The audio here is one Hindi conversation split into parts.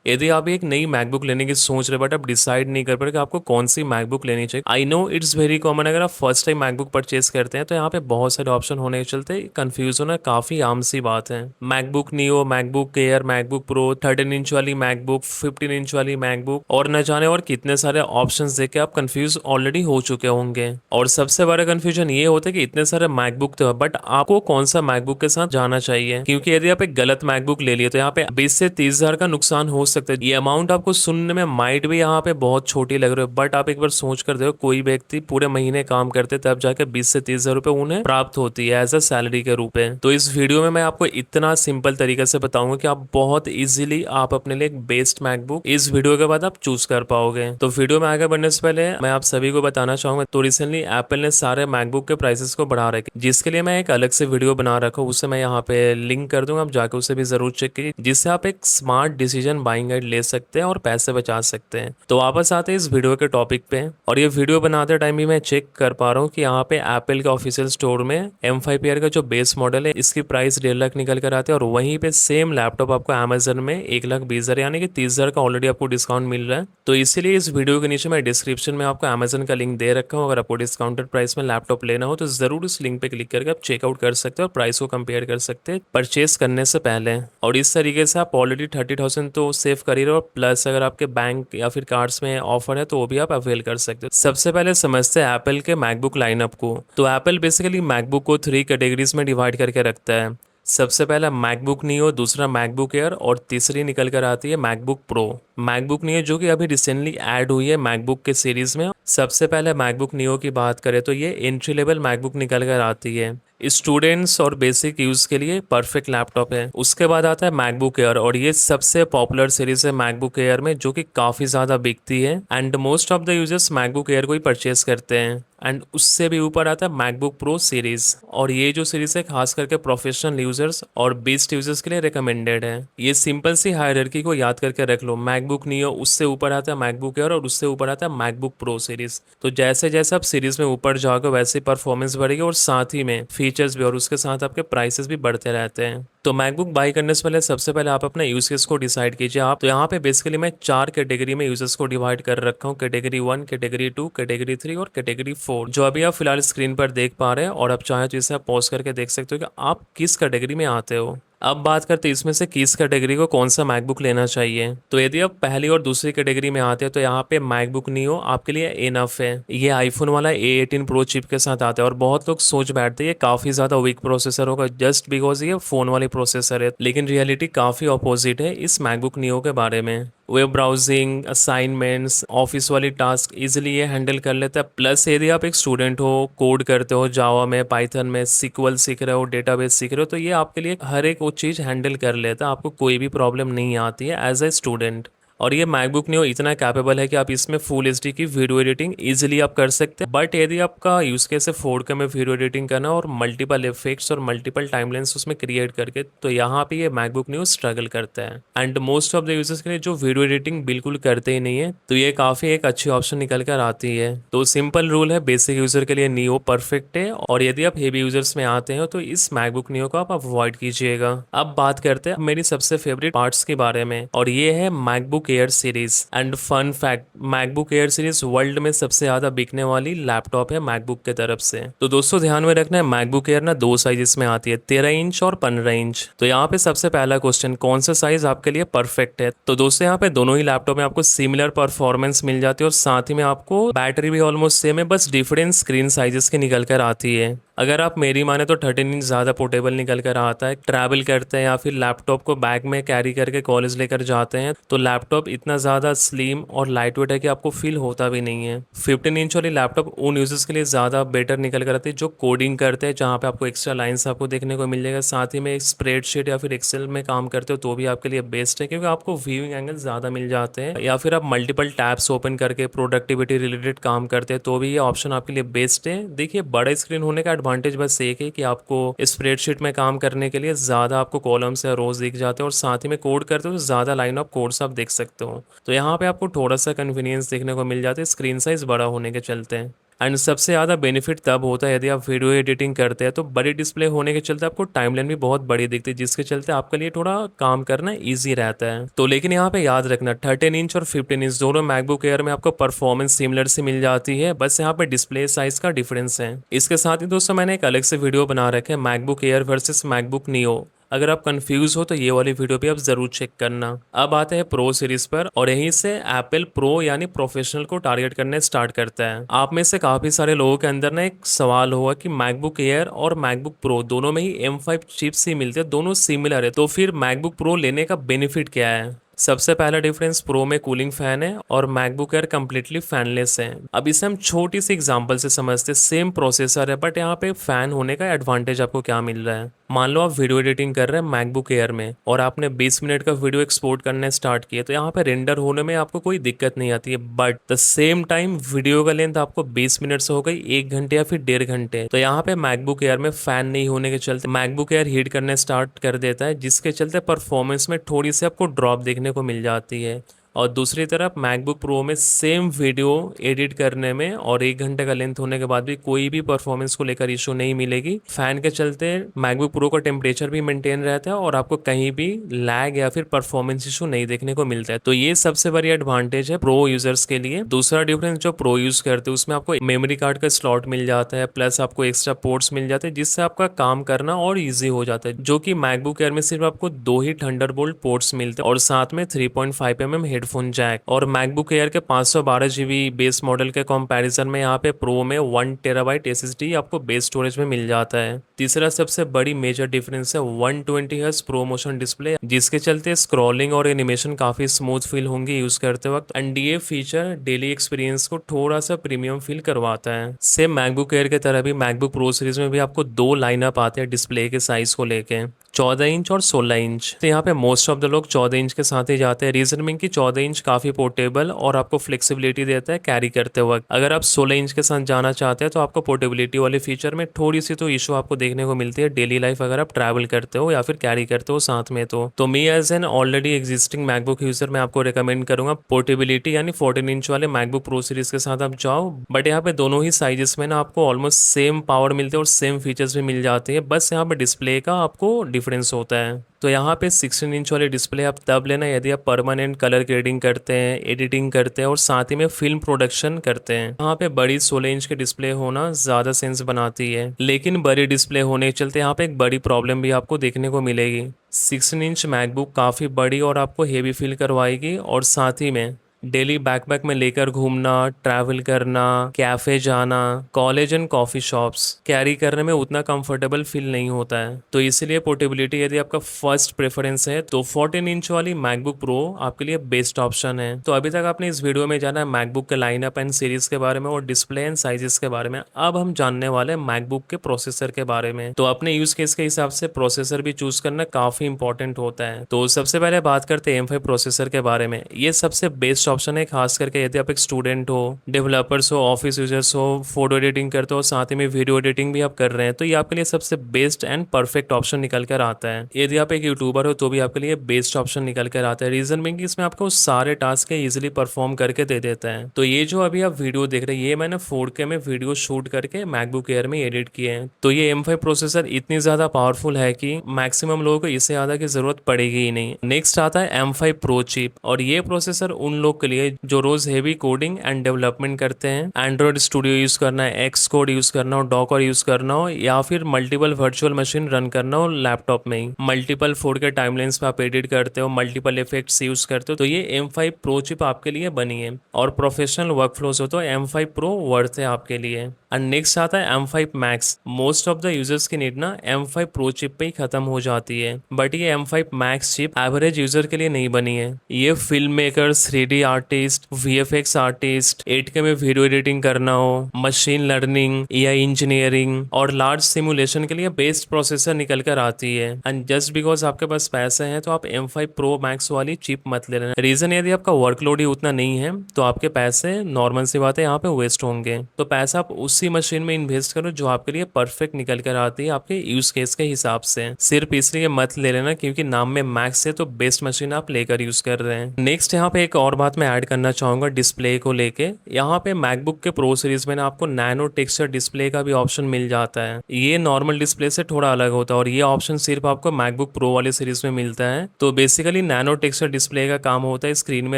यदि आप एक नई मैकबुक लेने की सोच रहे बट आप डिसाइड नहीं कर पा रहे कि आपको कौन सी मैकबुक लेनी चाहिए। I know it's very common, अगर आप फर्स्ट टाइम मैकबुक परचेज करते हैं तो यहाँ पे बहुत सारे ऑप्शन होने के चलते कंफ्यूज होना काफ़ी आम सी बात है। MacBook neo, MacBook air, MacBook pro, 13 inch वाली मैकबुक, 15 इंच वाली मैकबुक और न जाने और कितने सारे ऑप्शन देख के आप कंफ्यूज ऑलरेडी हो चुके होंगे। और सबसे बड़ा कंफ्यूजन ये होता है कि इतने सारे मैकबुक थे बट आपको कौन सा मैकबुक के साथ जाना चाहिए, क्योंकि यदि आप एक गलत मैकबुक ले लिए तो यहाँ पे 20 से 30 हजार का नुकसान हो सकता है। ये अमाउंट आपको सुनने में माइट भी यहाँ पे बहुत छोटी लग रही है बट आप एक बार सोच कर देखो, कोई व्यक्ति पूरे महीने काम करते तब जाके 20 से 30 हजार रुपए उन्हें प्राप्त होती है एज अ सैलरी के रूप में। तो इस वीडियो में मैं आपको इतना सिंपल तरीके से बताऊंगा कि आप बहुत इजीली आप अपने लिए एक बेस्ट मैकबुक इस वीडियो के बाद आप चूज कर पाओगे। तो वीडियो में आगे बढ़ने से पहले मैं आप सभी को बताना चाहूंगा, तो रिसेंटली एप्पल ने सारे मैकबुक के प्राइसेस को बढ़ा रखे, जिसके लिए मैं एक अलग से वीडियो बना रखा हूँ, उसे मैं यहाँ पे लिंक कर दूंगा, आप जाके उसे भी जरूर चेक कीजिए, जिससे आप एक स्मार्ट डिसीजन बाइंग गाइड ले सकते हैं और पैसे बचा सकते हैं। तो वापस आते हैं इस वीडियो के टॉपिक पे। और ये वीडियो बनाते टाइम भी मैं चेक कर पा रहा हूँ कि यहाँ पे एप्पल के ऑफिशियल स्टोर में M5 एयर का जो बेस मॉडल है इसकी प्राइस 1.5 लाख निकल कर आते हैं, और वहीं पे सेम लैपटॉप आपको अमेजन में 1,20,000 यानी कि 30,000 का ऑलरेडी आपको डिस्काउंट मिल रहा है। तो इसीलिए इस वीडियो के नीचे मैं डिस्क्रिप्शन में आपको अमेजन का लिंक दे रखा हूँ, अगर आपको डिस्काउंटेड प्राइस में लैपटॉप लेना हो तो जरूर इस लिंक पे क्लिक करके आप चेकआउट कर सकते हैं और प्राइस को कंपेयर कर सकते हैं परचेस करने से पहले। और इस तरीके से आप ऑलरेडी 30,000 तो सेव कर ही रहे हो, प्लस अगर आपके बैंक या फिर कार्ड्स में ऑफर है तो वो भी आप अवेल कर सकते हो। सबसे पहले समझते हैं एप्पल के मैकबुक लाइनअप को। तो एप्पल बेसिकली मैकबुक को 3 कैटेगरीज में डिवाइड करके रखता है। सबसे पहला मैकबुक नियो, दूसरा मैकबुक एयर और तीसरी निकल कर आती है मैकबुक प्रो। मैकबुक नियो जो कि अभी रिसेंटली ऐड हुई है मैकबुक के सीरीज में। सबसे पहले मैकबुक नियो की बात करें तो ये एंट्री लेवल मैकबुक निकल कर आती है, स्टूडेंट्स और बेसिक यूज के लिए परफेक्ट लैपटॉप है। उसके बाद आता है मैकबुक एयर, और ये सबसे पॉपुलर सीरीज है मैकबुक एयर में, जो कि काफी ज्यादा बिकती है and most of the users MacBook air को ही परचेस करते हैं। एंड उससे भी ऊपर आता है मैकबुक प्रो सीरीज, और ये जो सीरीज है खास करके प्रोफेशनल यूजर्स और बेस्ट यूजर्स के लिए रिकमेंडेड है। ये सिंपल सी हायरार्की को याद करके रख लो, मैकबुक नियो, उससे ऊपर आता है मैकबुक एयर और उससे ऊपर आता है मैकबुक प्रो सीरीज। तो जैसे जैसे आप सीरीज में ऊपर जाओगे वैसे परफॉर्मेंस बढ़ेगी और साथ ही में फीचर्स भी, और उसके साथ आपके प्राइसेस भी बढ़ते रहते हैं। तो मैकबुक बाई करने से पहले सबसे पहले आप अपने यूज केस को डिसाइड कीजिए। आप तो यहाँ पे बेसिकली मैं 4 कैटेगरी में यूजर्स को डिवाइड कर रखा हूँ, कैटेगरी 1, कैटेगरी 2, कैटेगरी 3 और कैटेगरी 4, जो अभी आप फिलहाल स्क्रीन पर देख पा रहे हैं। और आप चाहे तो इसे आप पॉज करके देख सकते हो कि आप किस कैटेगरी में आते हो। अब बात करते हैं इसमें से किस कैटेगरी को कौन सा मैकबुक लेना चाहिए। तो यदि आप पहली और दूसरी कैटेगरी में आते हैं तो यहाँ पे मैकबुक नियो आपके लिए इनफ है। ये आईफोन वाला A18 प्रो चिप के साथ आता है, और बहुत लोग सोच बैठते हैं ये काफी ज्यादा वीक प्रोसेसर होगा जस्ट बिकॉज ये फोन वाली प्रोसेसर है, लेकिन रियलिटी काफी अपोजिट है इस मैकबुक नियो के बारे में। वेब ब्राउजिंग, असाइनमेंट्स, ऑफिस वाली टास्क इजीली ये हैंडल कर लेता है। प्लस यदि आप एक स्टूडेंट हो, कोड करते हो जावा में, पाइथन में, सिक्वल सीख रहे हो, डेटाबेस सीख रहे हो, तो ये आपके लिए हर एक वो चीज़ हैंडल कर लेता है, आपको कोई भी प्रॉब्लम नहीं आती है एज ए स्टूडेंट। और ये मैकबुक नियो इतना कैपेबल है कि आप इसमें फुल एचडी की वीडियो एडिटिंग इजीली आप कर सकते हैं। बट यदि आपका यूज केस है 4K में वीडियो एडिटिंग करना और मल्टीपल इफेक्ट्स और मल्टीपल टाइमलाइंस उसमें क्रिएट करके, तो यहाँ पे ये मैकबुक नियो स्ट्रगल करता है। And most of the users के लिए जो वीडियो एडिटिंग बिल्कुल करते ही नहीं है, तो ये काफी एक अच्छी ऑप्शन निकल कर आती है। तो सिंपल रूल है, बेसिक यूजर के लिए नियो परफेक्ट है, और यदि आप हेवी यूजर्स में आते हैं तो इस मैकबुक नियो को आप अवॉइड कीजिएगा। अब बात करते हैं मेरी सबसे फेवरेट पार्ट्स के बारे में, और ये है MacBook Air series. And fun fact, MacBook Air series world में सबसे ज्यादा बिकने वाली लैपटॉप है मैकबुक के तरफ से। तो दोस्तों ध्यान में रखना है, मैकबुक एयर ना 2 साइजेस में आती है, 13 इंच और 15 इंच। तो यहाँ पे सबसे पहला क्वेश्चन, कौन सा साइज आपके लिए परफेक्ट है। तो दोस्तों यहाँ पे दोनों ही लैपटॉप में आपको सिमिलर परफॉर्मेंस मिल जाती है, और साथ ही में आपको बैटरी भी ऑलमोस्ट सेम है, बस डिफरेंट स्क्रीन साइजेस की निकल कर आती है। अगर आप मेरी माने तो 13 इंच ज़्यादा पोर्टेबल निकल कर आता है, ट्रैवल करते हैं या फिर लैपटॉप को बैग में कैरी करके कॉलेज लेकर जाते हैं तो लैपटॉप इतना ज़्यादा स्लिम और लाइट वेट है कि आपको फील होता भी नहीं है। 15 इंच वाली लैपटॉप उन यूजर्स के लिए ज़्यादा बेटर निकल कर आती है जो कोडिंग करते हैं, जहाँ पे आपको एक्स्ट्रा लाइन्स आपको देखने को मिल जाएगा। साथ ही में स्प्रेडशीट या फिर एक्सेल में काम करते हो तो भी आपके लिए बेस्ट है, क्योंकि आपको व्यूइंग एंगल ज़्यादा मिल जाते हैं, या फिर आप मल्टीपल टैब्स ओपन करके प्रोडक्टिविटी रिलेटेड काम करते हैं तो भी ये ऑप्शन आपके लिए बेस्ट है। देखिए, बड़ा स्क्रीन होने का एडवांटेज बस एक है कि आपको स्प्रेडशीट में काम करने के लिए ज़्यादा आपको कॉलम्स या रोज दिख जाते हैं, और साथ ही में कोड करते हो तो ज़्यादा लाइन ऑफ कोड्स आप देख सकते हो। तो यहाँ पे आपको थोड़ा सा कन्वीनियंस देखने को मिल जाता है स्क्रीन साइज बड़ा होने के चलते हैं। एंड सबसे ज़्यादा बेनिफिट तब होता है यदि आप वीडियो एडिटिंग करते हैं, तो बड़ी डिस्प्ले होने के चलते आपको टाइमलाइन भी बहुत बड़ी दिखती है, जिसके चलते आपके लिए थोड़ा काम करना ईजी रहता है। तो लेकिन यहाँ पे याद रखना 13 इंच और 15 इंच दोनों मैकबुक एयर में आपको परफॉर्मेंस सिमिलर से मिल जाती है, बस यहाँ पे डिस्प्ले साइज का डिफरेंस है। इसके साथ ही दोस्तों मैंने एक अलग से वीडियो बना रखे हैं MacBook air versus MacBook neo. अगर आप कंफ्यूज हो तो ये वाली वीडियो भी आप जरूर चेक करना। अब आते हैं प्रो सीरीज पर, और यहीं से एप्पल प्रो यानी प्रोफेशनल को टारगेट करने स्टार्ट करता है। आप में से काफी सारे लोगों के अंदर ना एक सवाल हुआ कि मैकबुक एयर और मैकबुक प्रो दोनों में ही M5 चिप्स ही मिलते हैं, दोनों सिमिलर है, तो फिर मैकबुक प्रो लेने का बेनिफिट क्या है। सबसे पहला डिफरेंस, प्रो में कूलिंग फैन है और मैकबुक एयर कम्प्लीटली फैनलेस है। अब इसे हम छोटी सी एग्जांपल से समझते हैं। सेम प्रोसेसर है बट यहाँ पे फैन होने का एडवांटेज आपको क्या मिल रहा है। मान लो आप वीडियो एडिटिंग कर रहे हैं मैकबुक एयर में और आपने 20 मिनट का वीडियो एक्सपोर्ट करने स्टार्ट किया, तो यहाँ पे रेंडर होने में आपको कोई दिक्कत नहीं आती है, but the same time video का लेंथ आपको 20 मिनट से हो गई 1 घंटे या फिर 1.5 घंटे। तो यहाँ पे मैकबुक एयर में फैन नहीं होने के चलते मैकबुक एयर हीट करने स्टार्ट कर देता है, जिसके चलते परफॉर्मेंस में थोड़ी सी आपको ड्रॉप देखने को मिल जाती है। और दूसरी तरफ मैकबुक प्रो में सेम वीडियो एडिट करने में और 1 घंटे का लेंथ होने के बाद भी कोई भी परफॉर्मेंस को लेकर इशू नहीं मिलेगी। फैन के चलते मैकबुक प्रो का टेम्परेचर भी मेंटेन रहता है और आपको कहीं भी लैग या फिर परफॉर्मेंस इशू नहीं देखने को मिलता है। तो ये सबसे बड़ी एडवांटेज है प्रो यूजर्स के लिए। दूसरा डिफरेंस, जो प्रो यूज करते हैं उसमें आपको मेमोरी कार्ड का स्लॉट मिल जाता है, प्लस आपको एक्स्ट्रा पोर्ट्स मिल जाते हैं, जिससे आपका काम करना और ईजी हो जाता है। जो कि मैकबुक एयर में सिर्फ आपको 2 ही थंडरबोल्ट पोर्ट्स मिलते हैं और साथ में 3.5 mm हेडफोन जैक। और मैकबुक एयर के 512 GB बेस मॉडल के कंपैरिजन में यहाँ पे प्रो में 1 TB SSD आपको बेस स्टोरेज में मिल जाता है। तीसरा सबसे बड़ी मेजर डिफरेंस है 120 Hz प्रो मोशन डिस्प्ले, जिसके चलते स्क्रॉलिंग और एनिमेशन काफी स्मूथ फील होंगे यूज करते वक्त, एंड ये फीचर डेली एक्सपीरियंस को थोड़ा सा प्रीमियम फील करवाता है। सेम मैकबुक एयर की तरह भी मैकबुक प्रो सीरीज में भी आपको 2 लाइनअप आते हैं डिस्प्ले के साइज को लेके, 14 इंच और 16 इंच। तो यहाँ पे मोस्ट ऑफ द लोग 14 इंच के साथ ही जाते हैं, रीजन में कि 14 इंच काफी पोर्टेबल और आपको फ्लेक्सिबिलिटी देता है कैरी करते वक्त। अगर आप 16 इंच के साथ जाना चाहते हैं तो आपको पोर्टेबिलिटी वाले फीचर में थोड़ी सी तो इशू आपको देखने को मिलती है डेली लाइफ अगर आप ट्रैवल करते हो या फिर कैरी करते हो साथ में। तो me as an already existing MacBook user मैं आपको रिकमेंड करूंगा पोर्टेबिलिटी यानी 14 इंच वाले मैकबुक प्रो सीरीज के साथ आप जाओ। बट यहाँ पे दोनों ही साइजेस में ना आपको ऑलमोस्ट सेम पावर मिलते हैं और सेम फीचर्स भी मिल जाते हैं, बस यहाँ पे डिस्प्ले का आपको डिफरेंस होता है। तो यहाँ पे 16 इंच वाली डिस्प्ले आप तब लेना यदि आप परमानेंट कलर ग्रेडिंग करते हैं, एडिटिंग करते हैं और साथ ही में फिल्म प्रोडक्शन करते हैं। यहाँ पे बड़ी 16 इंच की डिस्प्ले होना ज़्यादा सेंस बनाती है, लेकिन बड़ी डिस्प्ले होने के चलते यहाँ पे एक बड़ी प्रॉब्लम भी आपको देखने को मिलेगी। 16 इंच मैकबुक काफ़ी बड़ी और आपको हेवी फील करवाएगी, और साथ ही में डेली बैकपैक में लेकर घूमना, ट्रैवल करना, कैफे जाना, college and coffee shops carry करने में उतना कंफर्टेबल फील नहीं होता है। तो इसलिए पोर्टेबिलिटी यदि आपका फर्स्ट प्रेफरेंस है तो 14 इंच वाली मैकबुक प्रो आपके लिए बेस्ट ऑप्शन है। तो अभी तक आपने इस वीडियो में जाना है मैकबुक के लाइनअप एंड सीरीज के बारे में और डिस्प्ले एंड साइजेस के बारे में। अब हम जानने वाले हैं मैकबुक के प्रोसेसर के बारे में। तो अपने यूज केस के हिसाब से प्रोसेसर भी चूज करना काफी इंपॉर्टेंट होता है। तो सबसे पहले बात करते हैं M5 प्रोसेसर के बारे में। ये सबसे बेस्ट ऑप्शन है, खास करके यदि आप एक स्टूडेंट हो, डेवलपर्स हो, ऑफिस यूजर्स हो, फोटो एडिटिंग करते हो, साथ ही में वीडियो एडिटिंग भी आप कर रहे हैं, तो ये आपके लिए सबसे बेस्ट एंड परफेक्ट ऑप्शन निकल कर आता है। यदि आप एक यूट्यूबर हो तो भी आपके लिए बेस्ट ऑप्शन निकल कर आता है, रीजन में कि इसमें आपको सारे टास्क इजिली परफॉर्म करके दे देता है। तो ये जो अभी आप वीडियो देख रहे हैं ये मैंने 4K में वीडियो शूट करके मैकबुक एयर में एडिट किए हैं। तो ये M5 प्रोसेसर इतनी ज्यादा पावरफुल है कि मैक्सिमम लोगों को इससे ज्यादा की जरूरत पड़ेगी ही नहीं। नेक्स्ट आता है M5 प्रो चिप, और ये प्रोसेसर उन लोग के लिए जो रोज हेवी कोडिंग एंड डेवलपमेंट करते हैं, एंड्रॉइड स्टूडियो यूज करना है, एक्स कोड यूज करना हो, डॉकर यूज करना हो, या फिर मल्टीपल वर्चुअल मशीन रन करना हो लैपटॉप में ही, मल्टीपल 4K टाइमलाइंस पे आप एडिट करते हो, मल्टीपल इफेक्ट्स यूज करते हो, तो ये M5 प्रो चिप आपके लिए बनी है। और प्रोफेशनल वर्कफ्लोज हो तो M5 प्रो वर्थ है आपके लिए। एंड नेक्स्ट आता है M5 max. Most of the users की नीड ना M5 प्रो चिप पे ही खत्म हो जाती है, बट ये M5 max chip average user के लिए नहीं बनी है। ये film makers, 3D artist, VFX artist, 8K में वीडियो एडिटिंग करना हो, मशीन लर्निंग, AI इंजीनियरिंग और लार्ज सिमुलेशन के लिए बेस्ट प्रोसेसर निकल कर आती है। एंड जस्ट बिकॉज आपके पास पैसे हैं तो आप M5 प्रो मैक्स वाली चिप मत ले लेना। रीजन यदि आपका वर्कलोड ही उतना नहीं है तो आपके पैसे नॉर्मल सी बात है यहाँ पे वेस्ट होंगे, तो पैसा आप उसी उसी मशीन में इन्वेस्ट करो जो आपके लिए परफेक्ट निकल कर आती है आपके यूज केस के हिसाब से। सिर्फ इसलिए मत ले लेना क्योंकि नाम में मैक्स है तो बेस्ट मशीन आप लेकर यूज कर रहे हैं। नेक्स्ट यहाँ पे एक और बात मैं ऐड करना चाहूंगा डिस्प्ले को लेके। यहाँ पे मैकबुक के प्रो सीरीज में ना आपको नैनो टेक्सचर डिस्प्ले का भी ऑप्शन मिल जाता है। ये नॉर्मल डिस्प्ले से थोड़ा अलग होता है और ये ऑप्शन सिर्फ आपको मैकबुक प्रो वाले सीरीज में मिलता है। तो बेसिकली नैनो टेक्सचर डिस्प्ले का काम होता है स्क्रीन में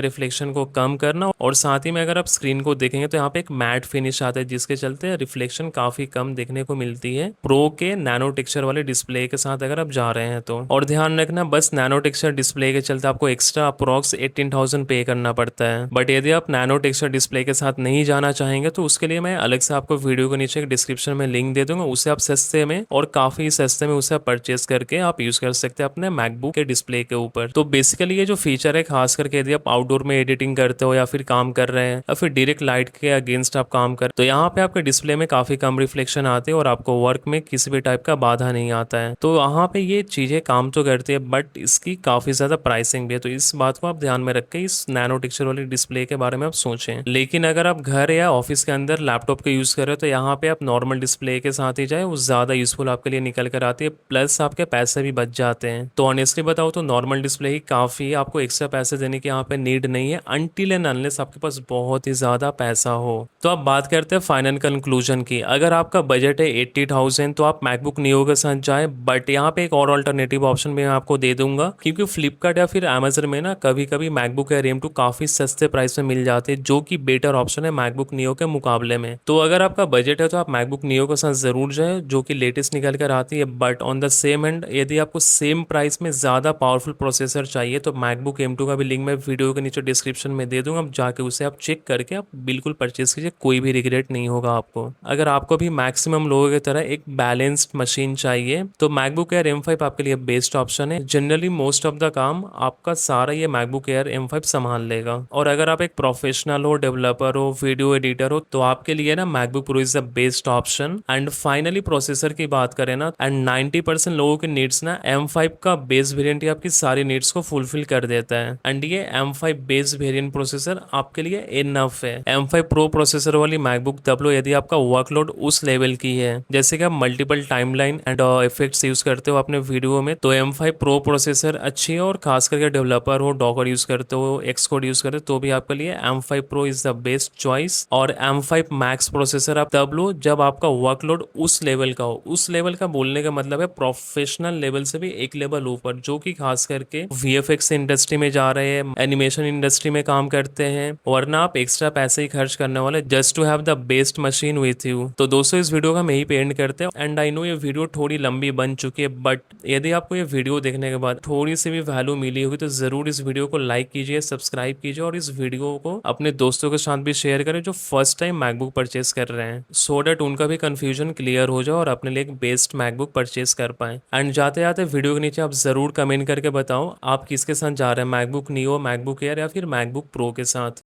रिफ्लेक्शन को कम करना, और साथ ही में अगर आप स्क्रीन को देखेंगे तो यहाँ पे एक मैट फिनिश आता है जिसके चलते रिफ्लेक्शन काफी कम देखने को मिलती है प्रो के नैनो टेक्सचर वाले डिस्प्ले के साथ अगर आप जा रहे हैं तो। और ध्यान रखना बस नैनो टेक्सचर डिस्प्ले के चलते आपको एक्स्ट्रा अप्रोक्स 18,000 पे करना पड़ता है। बट यदि आप नैनो टेक्सचर डिस्प्ले के साथ नहीं जाना चाहेंगे तो उसके लिए मैं अलग से आपको वीडियो के नीचे डिस्क्रिप्शन में लिंक दे दूंगा, उसे आप सस्ते में और काफी सस्ते में उसे परचेस करके आप यूज कर सकते हैं अपने मैकबुक के डिस्प्ले के ऊपर। तो बेसिकली ये जो फीचर है खास करके यदि आप आउटडोर में एडिटिंग करते हो या फिर काम कर रहे हैं या फिर डायरेक्ट लाइट के अगेंस्ट आप काम कर, तो यहाँ पे आपके डिस्प्ले में काफी कम रिफ्लेक्शन आते हैं और आपको वर्क में किसी भी टाइप का बाधा नहीं आता है। तो यहाँ पे ये चीजें काम तो करती है बट इसकी काफी ज्यादा प्राइसिंग भी है, तो इस बात को आप ध्यान में रख के इस नैनो टेक्सचर वाली डिस्प्ले के बारे में आप सोचें। लेकिन अगर आप घर या ऑफिस के अंदर लैपटॉप के यूज कर रहे हो तो यहाँ पे आप नॉर्मल डिस्प्ले के साथ ही जाए, वो ज्यादा यूजफुल आपके लिए निकल कर आती है, प्लस आपके पैसे भी बच जाते हैं। तो ऑनेस्टली बताओ तो नॉर्मल डिस्प्ले ही काफी है, आपको एक्स्ट्रा पैसे देने की यहाँ पे नीड नहीं है अनटिल एंड अनलेस आपके पास बहुत ही ज्यादा पैसा हो। तो अब बात करते हैं फाइनल कंक्लूजन की। अगर आपका बजट है 80,000 तो आप मैकबुक नियो के साथ जाए, बट यहाँ पे एक और अल्टरनेटिव ऑप्शन भी मैं आपको दे दूंगा क्योंकि फ्लिपकार्ट या फिर अमेजन में ना कभी कभी मैकबुक एयर M2 काफी सस्ते प्राइस में मिल जाते हैं जो कि बेटर ऑप्शन है मैकबुक नियो के मुकाबले में। तो अगर आपका बजट है तो आप मैकबुक नियो के साथ जरूर जाए जो कि लेटेस्ट निकल कर आती है। But on the same and यदि आपको सेम प्राइस में ज्यादा पावरफुल प्रोसेसर चाहिए तो मैकबुक M2 का भी लिंक मैं वीडियो के नीचे डिस्क्रिप्शन में दे दूंगा, जाके उसे आप चेक करके आप बिल्कुल परचेज कीजिए, कोई भी रिग्रेट नहीं होगा आपको। अगर आपको भी मैक्सिमम लोगों की तरह एक बैलेंस्ड मशीन चाहिए तो मैकबुक एयर M5 आपके लिए बेस्ट ऑप्शन है। जनरली मोस्ट ऑफ द काम आपका सारा ये मैकबुक एयर M5 संभाल लेगा। और अगर आप एक प्रोफेशनल हो, डेवलपर हो, वीडियो एडिटर हो तो आपके लिए ना MacBook pro is the best option. And finally processor की बात करें ना, एंड 90% लोगों की नीड्स ना M5 का बेस वेरिएंट ही आपकी सारी नीड्स को फुलफिल कर देता है। एंड ये M5 बेस वेरिएंट प्रोसेसर आपके लिए इनफ है। M5 प्रो प्रोसेसर वाली मैकबुक तब लो यदि आपका वर्कलोड उस लेवल की है, जैसे कि आप multiple timeline and effects use करते हो अपने वीडियो में, तो M5 प्रो प्रोसेसर अच्छी है। और खास करके डेवलपर हो, डॉकर यूज करते हो, एक्सकोड यूज करते हो तो भी आपके लिए M5 pro is the best choice. और M5 मैक्स प्रोसेसर आप तब लो जब आपका वर्कलोड उस लेवल का हो। उस लेवल का बोलने का मतलब है प्रोफेशनल लेवल से भी एक लेवल ऊपर, जो कि खास करके VFX इंडस्ट्री में जा रहे हैं, एनिमेशन इंडस्ट्री में काम करते हैं, वरना आप एक्स्ट्रा पैसे ही खर्च करने वाले just to have the best machine with you. तो दोस्तों इस वीडियो का मैं ही पे एंड करते हैं। एंड आई नो ये वीडियो थोड़ी लंबी बन चुकी है, बट यदि आपको ये वीडियो देखने के बाद थोड़ी सी भी वैल्यू मिली होगी तो जरूर इस वीडियो को लाइक कीजिए, सब्सक्राइब कीजिए और इस वीडियो को अपने दोस्तों के साथ भी शेयर करें जो फर्स्ट टाइम मैकबुक परचेस कर रहे हैं, सो दैट उनका भी कंफ्यूजन क्लियर हो जाए और अपने लिए एक बेस्ट मैकबुक परचेस कर पाए। एंड जाते जाते वीडियो के नीचे आप जरूर कमेंट करके बताओ आप किसके साथ जा रहे हैं, मैकबुक नियो, मैकबुक एयर या फिर मैकबुक प्रो के साथ।